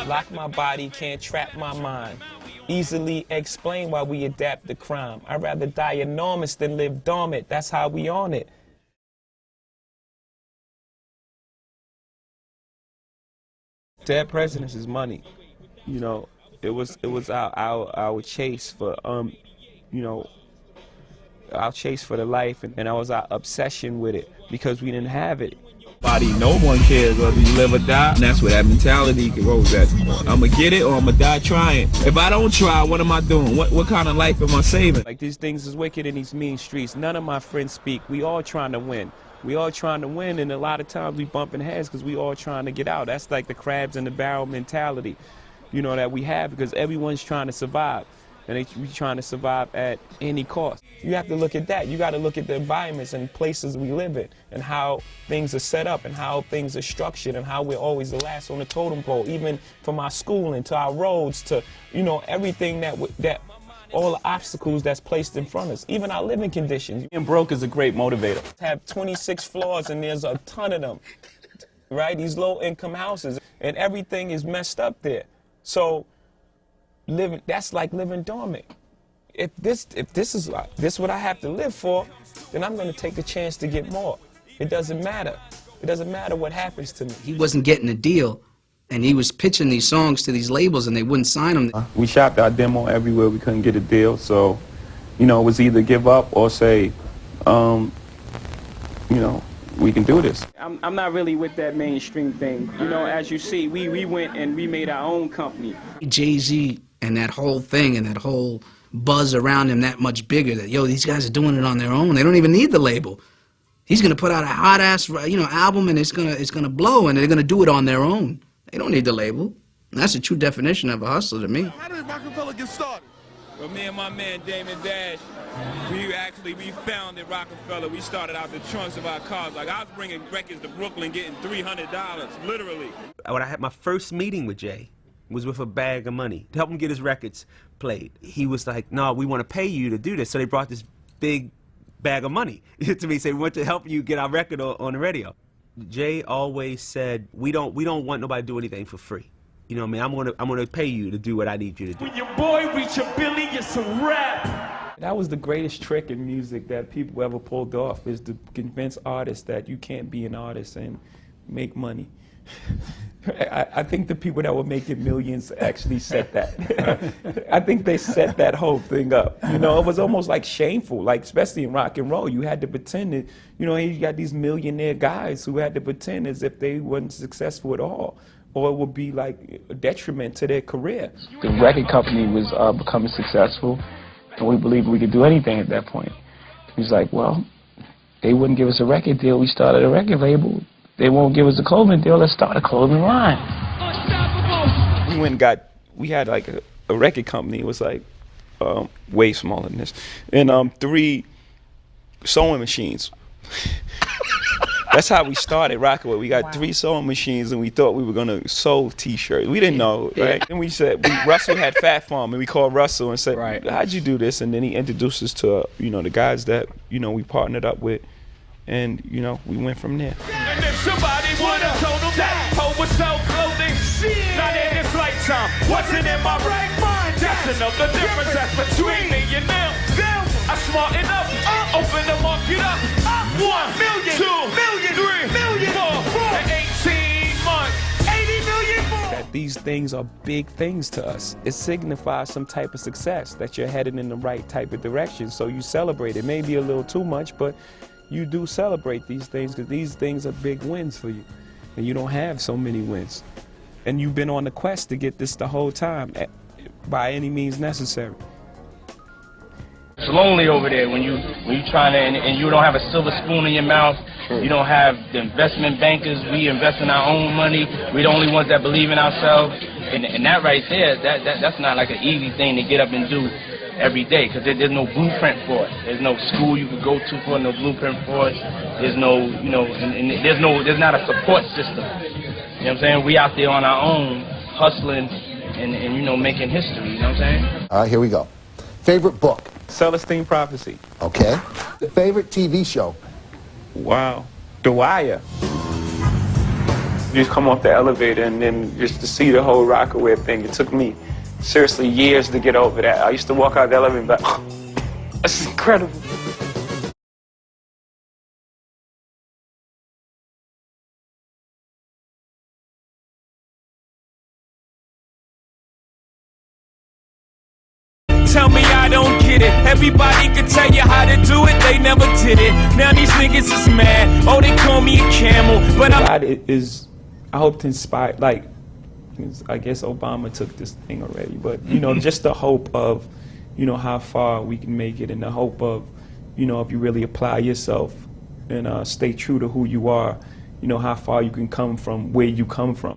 Lock my body, can't trap my mind. Easily explain why we adapt to crime. I'd rather die enormous than live dormant. That's how we on it. Dead presidents is money. You know, it was our chase for you know, our chase for the life, and that was our obsession with it because we didn't have it. No one cares whether you live or die, and that's where that mentality goes at. I'ma get it or I'ma die trying. If I don't try, what am I doing? What kind of life am I saving? Like, these things is wicked in these mean streets. None of my friends speak. We all trying to win. We all trying to win, and a lot of times we bumping heads because we all trying to get out. That's like the crabs in the barrel mentality, you know, that we have, because everyone's trying to survive. And we trying to survive at any cost. You have to look at that. You got to look at the environments and places we live in, and how things are set up, and how things are structured, and how we're always the last on the totem pole, even from our schooling to our roads to, you know, everything that all the obstacles that's placed in front of us, even our living conditions. Being broke is a great motivator. Have 26 floors and there's a ton of them, right? These low-income houses, and everything is messed up there. So that's like living dormant. If this is what I have to live for, then I'm going to take the chance to get more. It doesn't matter. It doesn't matter what happens to me. He wasn't getting a deal, and he was pitching these songs to these labels, and they wouldn't sign them. We shopped our demo everywhere. We couldn't get a deal, so, you know, it was either give up or say, you know, we can do this. I'm not really with that mainstream thing. You know, as you see, we went and we made our own company. Jay-Z and that whole thing and that whole buzz around him that much bigger, that, yo, these guys are doing it on their own. They don't even need the label. He's going to put out a hot-ass, you know, album, and it's gonna blow, and they're going to do it on their own. They don't need the label. And that's the true definition of a hustler to me. How did roca-fella get started? Well, me and my man Damon Dash, we founded roca-fella. We started out the trunks of our cars. Like, I was bringing records to Brooklyn getting $300, literally. When I had my first meeting with Jay, was with a bag of money to help him get his records played. He was like, no, we want to pay you to do this. So they brought this big bag of money to me, say, we want to help you get our record on the radio. Jay always said, we don't want nobody to do anything for free. You know what I mean? I'm gonna pay you to do what I need you to do. When your boy reach a billion, it's a rap. That was the greatest trick in music that people ever pulled off, is to convince artists that you can't be an artist and make money. I think the people that were making millions actually set that. I think they set that whole thing up. You know, it was almost like shameful, like especially in rock and roll. You had to pretend that, you know, you got these millionaire guys who had to pretend as if they weren't successful at all, or it would be like a detriment to their career. The record company was becoming successful, and we believed we could do anything at that point. He was like, well, they wouldn't give us a record deal. We started a record label. They won't give us a clothing deal. Let's start a clothing line. We went and we had like a record company. It was like way smaller than this, and 3 sewing machines. That's how we started Rockaway. We got 3 sewing machines, and we thought we were gonna sew T-shirts. We didn't know, right? And we said, Russell had Fat Farm, and we called Russell and said, right, how'd you do this? And then he introduced us to, you know, the guys that, you know, we partnered up with, and, you know, we went from there. And if somebody would've told them that Poe would sell clothing, not in this lifetime, wasn't in my right mind. That's another difference that's between me and them. I'm smart enough, open the market up. 1 million, 2 million, 3 million, 4 in 18 months, 80 million more. That these things are big things to us. It signifies some type of success, that you're headed in the right type of direction. So you celebrate it. Maybe a little too much, but you do celebrate these things, because these things are big wins for you. And you don't have so many wins. And you've been on the quest to get this the whole time, by any means necessary. It's lonely over there when you trying to, and you don't have a silver spoon in your mouth. You don't have the investment bankers. We invest in our own money. We're the only ones that believe in ourselves. And that right there, that's not like an easy thing to get up and do every day, because there's no blueprint for it. There's no school you can go to for it, no blueprint for it. There's no, you know, and there's not a support system. You know what I'm saying? We out there on our own, hustling and you know, making history, you know what I'm saying? All right, here we go. Favorite book? Celestine Prophecy. Okay. Favorite TV show? Wow. The Wire. just come off the elevator and then just to see the whole Rockaway thing. It took me seriously years to get over that. I used to walk out the elevator and be like, that's incredible. Tell me I don't get it. Everybody can tell you how to do it, they never did it. Now these niggas is mad. Oh, they call me a camel, but I'm. I hope to inspire, like, I guess Obama took this thing already, but, you know, just the hope of, you know, how far we can make it, and the hope of, you know, if you really apply yourself and stay true to who you are, you know, how far you can come from where you come from.